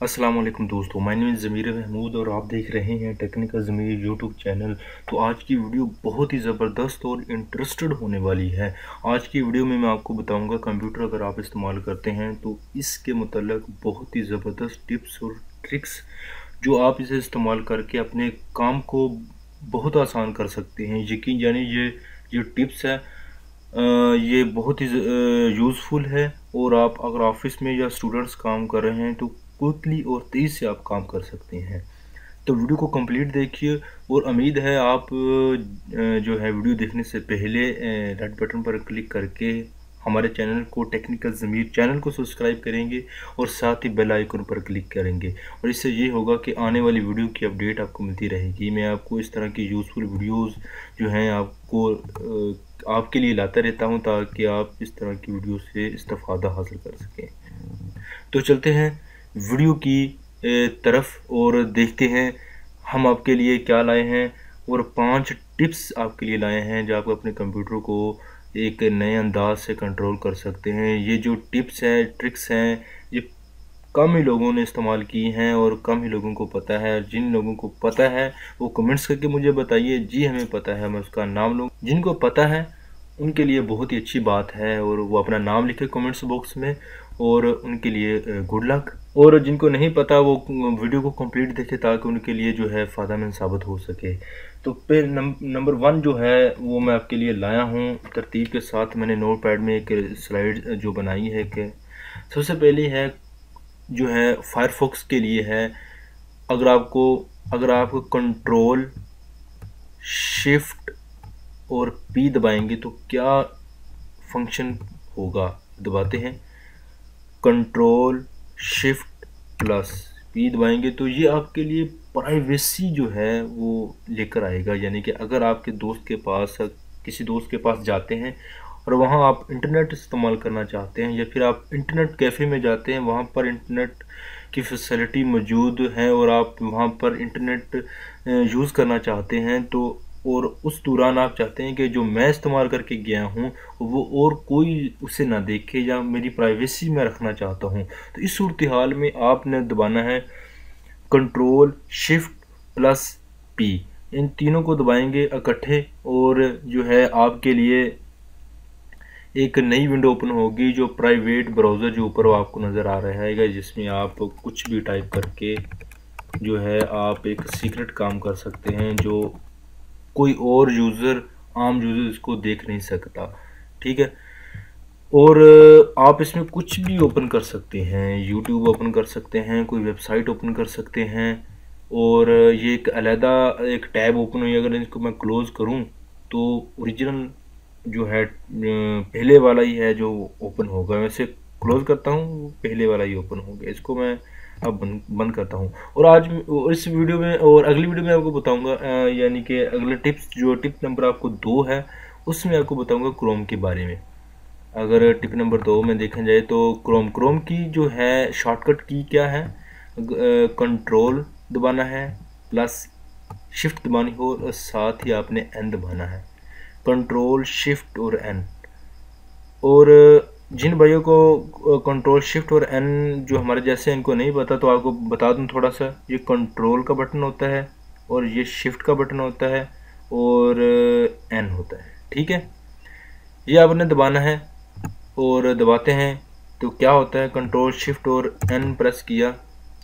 अस्सलाम वालेकुम दोस्तों, माय नेम इज़ ज़मीर महमूद और आप देख रहे हैं टेक्निकल ज़मीर यूट्यूब चैनल। तो आज की वीडियो बहुत ही ज़बरदस्त और इंटरेस्टेड होने वाली है। आज की वीडियो में मैं आपको बताऊंगा कंप्यूटर अगर आप इस्तेमाल करते हैं तो इसके मतलब बहुत ही ज़बरदस्त टिप्स और ट्रिक्स जो आप इसे इस्तेमाल करके अपने काम को बहुत आसान कर सकते हैं। यकीन जानिए ये जो टिप्स है ये बहुत ही यूज़फुल है और आप अगर ऑफिस में या स्टूडेंट्स काम कर रहे हैं तो क्विकली और तेज़ी से आप काम कर सकते हैं। तो वीडियो को कंप्लीट देखिए और उम्मीद है आप जो है वीडियो देखने से पहले रेड बटन पर क्लिक करके हमारे चैनल को टेक्निकल ज़मीर चैनल को सब्सक्राइब करेंगे और साथ ही बेल आइकन पर क्लिक करेंगे और इससे ये होगा कि आने वाली वीडियो की अपडेट आपको मिलती रहेगी। मैं आपको इस तरह की यूज़फुल वीडियोस जो हैं आपको आपके लिए लाता रहता हूं ताकि आप इस तरह की वीडियो से इस्तेफादा हासिल कर सकें। तो चलते हैं वीडियो की तरफ और देखते हैं हम आपके लिए क्या लाए हैं और 5 टिप्स आपके लिए लाए हैं जो आप अपने कंप्यूटर को एक नए अंदाज से कंट्रोल कर सकते हैं। ये जो टिप्स हैं ट्रिक्स हैं ये कम ही लोगों ने इस्तेमाल की हैं और कम ही लोगों को पता है। जिन लोगों को पता है वो कमेंट्स करके मुझे बताइए, जी हमें पता है, मैं उसका नाम लूँ। जिनको पता है उनके लिए बहुत ही अच्छी बात है और वो अपना नाम लिखे कमेंट्स बॉक्स में और उनके लिए गुड लक। और जिनको नहीं पता वो वीडियो को कंप्लीट देखे ताकि उनके लिए जो है फ़ायदेमंद साबित हो सके। तो फिर नंबर 1 जो है वो मैं आपके लिए लाया हूँ तरतीब के साथ। मैंने नोट पैड में एक स्लाइड जो बनाई है कि सबसे पहली है जो है फायरफॉक्स के लिए है। अगर आप कंट्रोल शिफ्ट और पी दबाएंगे तो क्या फंक्शन होगा। दबाते हैं कंट्रोल शिफ्ट प्लस पी दबाएंगे तो ये आपके लिए प्राइवेसी जो है वो लेकर आएगा। यानी कि अगर आपके दोस्त के पास किसी दोस्त के पास जाते हैं और वहाँ आप इंटरनेट इस्तेमाल करना चाहते हैं या फिर आप इंटरनेट कैफ़े में जाते हैं, वहाँ पर इंटरनेट की फैसिलिटी मौजूद है और आप वहाँ पर इंटरनेट यूज़ करना चाहते हैं तो और उस दौरान आप चाहते हैं कि जो मैं इस्तेमाल करके गया हूँ वो और कोई उसे ना देखे या मेरी प्राइवेसी में रखना चाहता हूँ, तो इस सूरत हाल में आपने दबाना है कंट्रोल शिफ्ट प्लस पी। इन तीनों को दबाएंगे इकट्ठे और जो है आपके लिए एक नई विंडो ओपन होगी जो प्राइवेट ब्राउज़र जो ऊपर आपको नज़र आ रहा है, जिसमें आप कुछ भी टाइप करके जो है आप एक सीक्रेट काम कर सकते हैं जो कोई और आम यूज़र इसको देख नहीं सकता। ठीक है। और आप इसमें कुछ भी ओपन कर सकते हैं, यूट्यूब ओपन कर सकते हैं, कोई वेबसाइट ओपन कर सकते हैं और ये एक अलहदा एक टैब ओपन हुई। अगर इसको मैं क्लोज़ करूं तो ओरिजिनल जो है पहले वाला ही है जो ओपन होगा। वैसे क्लोज़ करता हूं पहले वाला ही ओपन हो गया। इसको मैं अब बंद करता हूं और आज इस वीडियो में और अगली वीडियो में आपको बताऊंगा यानी कि अगले टिप्स जो टिप नंबर आपको 2 है उसमें आपको बताऊंगा क्रोम के बारे में। अगर टिप नंबर 2 में देखा जाए तो क्रोम की जो है शॉर्टकट की क्या है, कंट्रोल दबाना है प्लस शिफ्ट दबानी हो और साथ ही आपने एन दबाना है। कंट्रोल शिफ्ट और एन। और जिन भाइयों को कंट्रोल शिफ्ट और एन जो हमारे जैसे इनको नहीं पता तो आपको बता दूं थोड़ा सा। ये कंट्रोल का बटन होता है और ये शिफ्ट का बटन होता है और एन होता है। ठीक है, ये आपने दबाना है और दबाते हैं तो क्या होता है, कंट्रोल शिफ्ट और एन प्रेस किया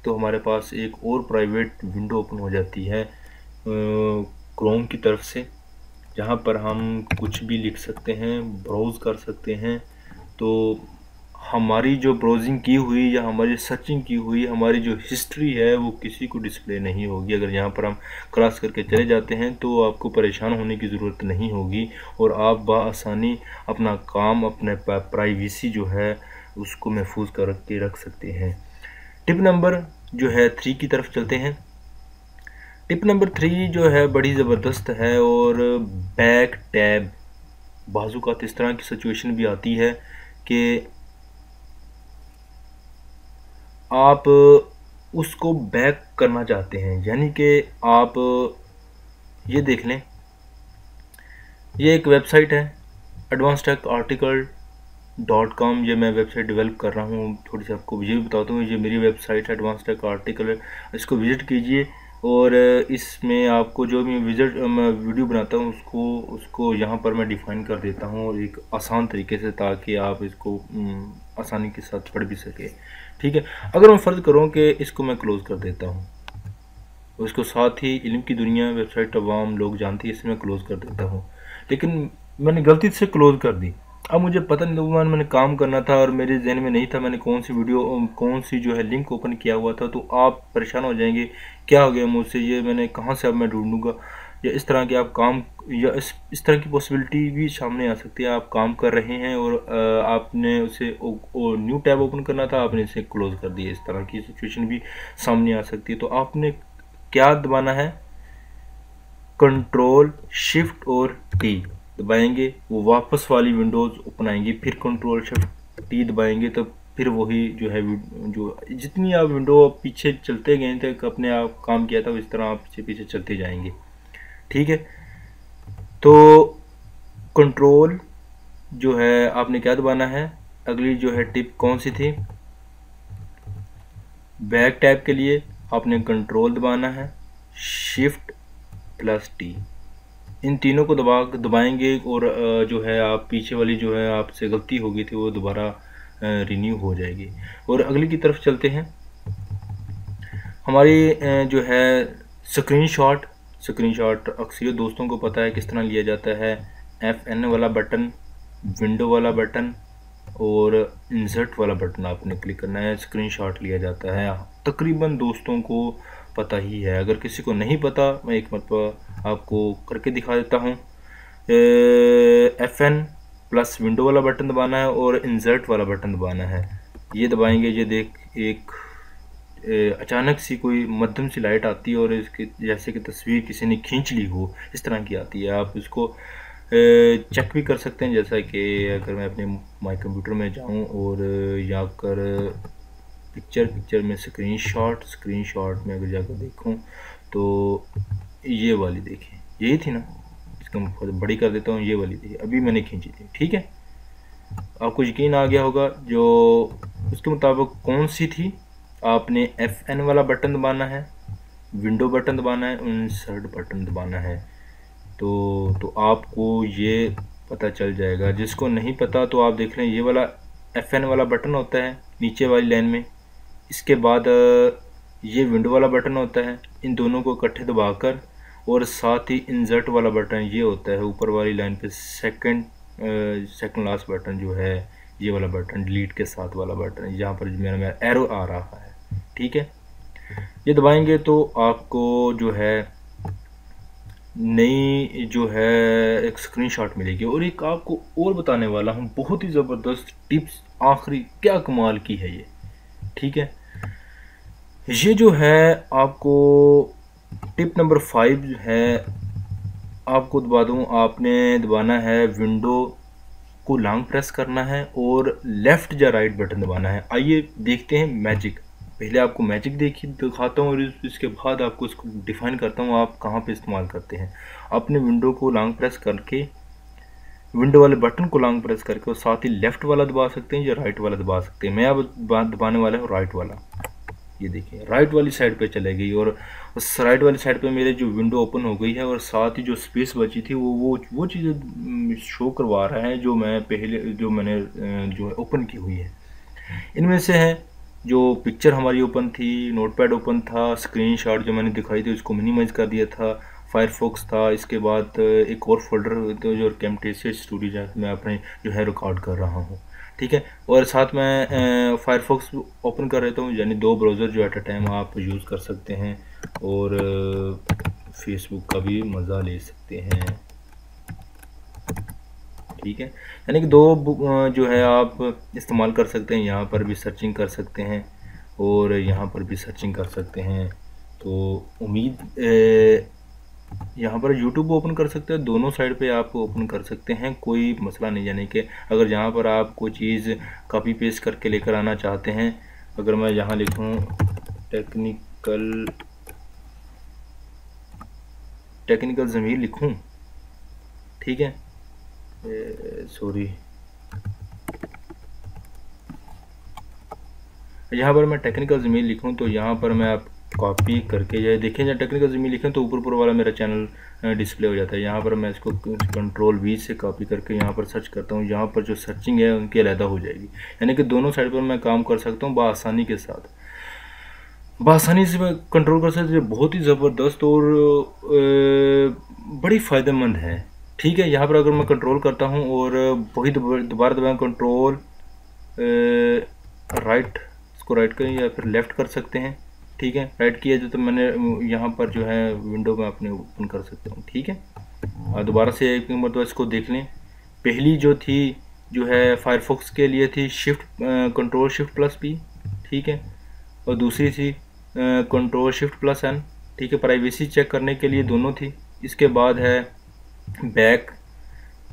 तो हमारे पास एक और प्राइवेट विंडो ओपन हो जाती है क्रोम की तरफ से, जहाँ पर हम कुछ भी लिख सकते हैं, ब्राउज़ कर सकते हैं। तो हमारी जो ब्राउजिंग की हुई या हमारी सर्चिंग की हुई हमारी जो हिस्ट्री है वो किसी को डिस्प्ले नहीं होगी। अगर यहाँ पर हम क्रॉस करके चले जाते हैं तो आपको परेशान होने की ज़रूरत नहीं होगी और आप बआसानी अपना काम अपने प्राइवेसी जो है उसको महफूज कर के रख सकते हैं। टिप नंबर जो है 3 की तरफ चलते हैं। टिप नंबर 3 जो है बड़ी ज़बरदस्त है और बैक टैब। बाजू का इस तरह की सिचुएशन भी आती है कि आप उसको बैक करना चाहते हैं, यानी कि आप ये देख लें, ये एक वेबसाइट है एडवांस टेक आर्टिकल .com ये मैं वेबसाइट डेवलप कर रहा हूँ। थोड़ी सी आपको ये भी बताता हूँ, ये मेरी वेबसाइट है एडवांस टेक आर्टिकल, इसको विज़िट कीजिए और इसमें आपको जो भी मैं वीडियो बनाता हूँ उसको यहाँ पर मैं डिफ़ाइन कर देता हूँ और एक आसान तरीके से, ताकि आप इसको आसानी के साथ पढ़ भी सके। ठीक है, अगर मैं फ़र्ज़ करूँ कि इसको मैं क्लोज़ कर देता हूँ, उसको साथ ही इल्म की दुनिया वेबसाइट तमाम लोग जानती है, इसे मैं क्लोज़ कर देता हूँ, लेकिन मैंने गलती से क्लोज़ कर दी। अब मुझे पता नहीं, मैंने काम करना था और मेरे जहन में नहीं था मैंने कौन सी वीडियो कौन सी जो है लिंक ओपन किया हुआ था, तो आप परेशान हो जाएंगे क्या हो गया मुझसे, ये मैंने कहाँ से अब मैं ढूंढूंगा, या इस तरह के आप काम, या इस तरह की पॉसिबिलिटी भी सामने आ सकती है। आप काम कर रहे हैं और आपने उसे न्यू टैब ओपन करना था, आपने इसे क्लोज़ कर दिया, इस तरह की सिचुएशन भी सामने आ सकती है। तो आपने क्या दबाना है, कंट्रोल शिफ्ट और टी दबाएंगे, वो वापस वाली विंडोज़ ओपन आएंगी, फिर कंट्रोल शिफ्ट टी दबाएंगे तो फिर वही जो है जो जितनी आप विंडो पीछे चलते गए थे, अपने आप काम किया था, इस तरह आप पीछे पीछे चलते जाएंगे। ठीक है, तो कंट्रोल जो है आपने क्या दबाना है, अगली जो है टिप कौन सी थी, बैक टैब के लिए आपने कंट्रोल दबाना है, शिफ्ट प्लस टी, इन तीनों को दबाएंगे और जो है आप पीछे वाली जो है आपसे गलती हो गई थी वो दोबारा रिन्यू हो जाएगी। और अगली की तरफ चलते हैं। हमारी जो है स्क्रीनशॉट अक्सर दोस्तों को पता है किस तरह लिया जाता है। FN वाला बटन, विंडो वाला बटन और इंसर्ट वाला बटन आपने क्लिक करना है, स्क्रीनशॉट लिया जाता है। तकरीबन दोस्तों को पता ही है, अगर किसी को नहीं पता मैं एक मरतबा आपको करके दिखा देता हूँ। FN प्लस विंडो वाला बटन दबाना है और इंसर्ट वाला बटन दबाना है। ये दबाएंगे, ये देख एक अचानक सी कोई मध्यम सी लाइट आती है और इसके जैसे कि तस्वीर किसी ने खींच ली हो, इस तरह की आती है। आप इसको चेक भी कर सकते हैं, जैसा कि अगर मैं अपने माई कंप्यूटर में जाऊं और यहाँ कर पिक्चर में स्क्रीनशॉट में अगर जाकर देखूं तो ये वाली देखें, यही थी ना, इसको मैं बड़ी कर देता हूँ, ये वाली थी अभी मैंने खींची थी। ठीक है, आपको यकीन आ गया होगा जो उसके मुताबिक कौन सी थी। आपने FN वाला बटन दबाना है, विंडो बटन दबाना है, इंसर्ट बटन दबाना है। तो आपको ये पता चल जाएगा। जिसको नहीं पता तो आप देख लें, ये वाला FN वाला बटन होता है नीचे वाली लाइन में, इसके बाद ये विंडो वाला बटन होता है, इन दोनों को इकट्ठे दबाकर, और साथ ही इंसर्ट वाला बटन ये होता है ऊपर वाली लाइन पे सेकंड लास्ट बटन जो है, ये वाला बटन डिलीट के साथ वाला बटन, यहाँ पर मेरा एरो आ रहा है। ठीक है, ये दबाएंगे तो आपको जो है नई जो है एक स्क्रीनशॉट मिलेगी। और एक आपको और बताने वाला हूँ, बहुत ही ज़बरदस्त टिप्स, आखिरी क्या कमाल की है ये। ठीक है, ये जो है आपको टिप नंबर 5 है, आपको दबा दूँ, आपने दबाना है विंडो को लॉन्ग प्रेस करना है और लेफ़्ट या राइट बटन दबाना है। आइए देखते हैं मैजिक। पहले आपको मैजिक दिखाता हूँ और इसके बाद आपको इसको डिफ़ाइन करता हूँ आप कहाँ पे इस्तेमाल करते हैं। अपने विंडो को लॉन्ग प्रेस करके, विंडो वाले बटन को लॉन्ग प्रेस करके और साथ ही लेफ़्ट वाला दबा सकते हैं या राइट वाला दबा सकते हैं। मैं अब दबाने वाला हूँ राइट वाला। ये देखिए राइट वाली साइड पे चले गई और उस राइट वाली साइड पे मेरे जो विंडो ओपन हो गई है और साथ ही जो स्पेस बची थी वो चीज़ें शो करवा रहा है जो मैंने जो है ओपन की हुई है। इनमें से है जो पिक्चर हमारी ओपन थी, नोटपैड ओपन था, स्क्रीनशॉट जो मैंने दिखाई थी उसको मिनिमाइज कर दिया था, फायरफॉक्स था, इसके बाद एक और फोल्डर तो जो कैमटेसिया स्टूडियो में अपने जो है रिकॉर्ड कर रहा हूँ। ठीक है, और साथ में फायरफॉक्स ओपन कर रहता हूँ, यानी 2 ब्राउज़र जो एट अ टाइम आप यूज़ कर सकते हैं और फेसबुक का भी मज़ा ले सकते हैं। ठीक है, यानी कि 2 जो है आप इस्तेमाल कर सकते हैं, यहाँ पर भी सर्चिंग कर सकते हैं और यहाँ पर भी सर्चिंग कर सकते हैं। तो उम्मीद यहाँ पर YouTube ओपन कर सकते हैं, दोनों साइड पे आप ओपन कर सकते हैं, कोई मसला नहीं। यानी कि अगर यहाँ पर आप कोई चीज़ कॉपी पेस्ट करके लेकर आना चाहते हैं, अगर मैं यहाँ लिखूँ टेक्निकल ज़मीर लिखूँ, ठीक है, सॉरी यहाँ पर मैं टेक्निकल ज़मीन लिखूँ तो यहाँ पर मैं आप कॉपी करके जाए देखें, जब टेक्निकल ज़मीन लिखें तो ऊपर वाला मेरा चैनल डिस्प्ले हो जाता है। यहाँ पर मैं इसको कंट्रोल V से कॉपी करके यहाँ पर सर्च करता हूँ, यहाँ पर जो सर्चिंग है उनकी अलहदा हो जाएगी, यानी कि दोनों साइड पर मैं काम कर सकता हूँ बआसानी के साथ, बआसानी से मैं कंट्रोल कर सकते हैं। बहुत ही ज़बरदस्त और बड़ी फ़ायदेमंद है। ठीक है, यहाँ पर अगर मैं कंट्रोल करता हूँ और वही दोबारा दबाएँ कंट्रोल राइट, इसको राइट करें या फिर लेफ़्ट कर सकते हैं। ठीक है, राइट किया जो तो मैंने यहाँ पर जो है विंडो में अपने ओपन कर सकता हूँ। ठीक है, और दोबारा से एक मरतबा इसको देख लें। पहली जो थी जो है फायरफॉक्स के लिए थी कंट्रोल शिफ्ट प्लस P, ठीक है, और दूसरी थी कंट्रोल शिफ्ट प्लस N, ठीक है, प्राइवेसी चेक करने के लिए दोनों थी। इसके बाद है बैक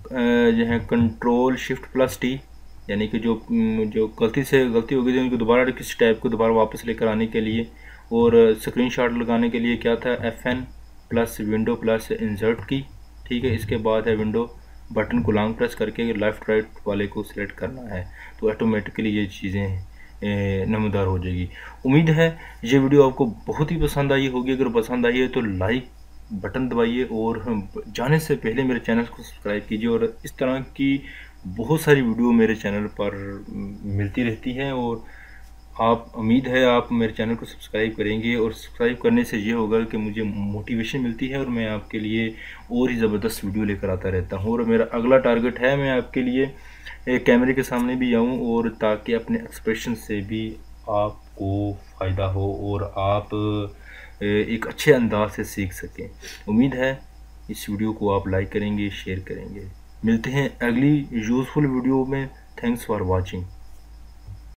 जो है कंट्रोल शिफ्ट प्लस T, यानी कि जो गलती हो गई थी उनको दोबारा किसी टैब को दोबारा वापस लेकर आने के लिए, और स्क्रीनशॉट लगाने के लिए क्या था FN plus window plus insert की। ठीक है, इसके बाद है विंडो बटन को लॉन्ग प्रेस करके लेफ़्ट राइट वाले को सिलेक्ट करना है, तो ऑटोमेटिकली ये चीज़ें नमदार हो जाएगी। उम्मीद है ये वीडियो आपको बहुत ही पसंद आई होगी। अगर पसंद आई है तो लाइक बटन दबाइए और जाने से पहले मेरे चैनल को सब्सक्राइब कीजिए, और इस तरह की बहुत सारी वीडियो मेरे चैनल पर मिलती रहती हैं, और आप उम्मीद है आप मेरे चैनल को सब्सक्राइब करेंगे, और सब्सक्राइब करने से ये होगा कि मुझे मोटिवेशन मिलती है और मैं आपके लिए और ही ज़बरदस्त वीडियो लेकर आता रहता हूँ। और मेरा अगला टारगेट है मैं आपके लिए कैमरे के सामने भी आऊँ, और ताकि अपने एक्सप्रेशन से भी आपको फ़ायदा हो और आप एक अच्छे अंदाज से सीख सकें। उम्मीद है इस वीडियो को आप लाइक करेंगे, शेयर करेंगे। मिलते हैं अगली यूज़फुल वीडियो में। Thanks for watching.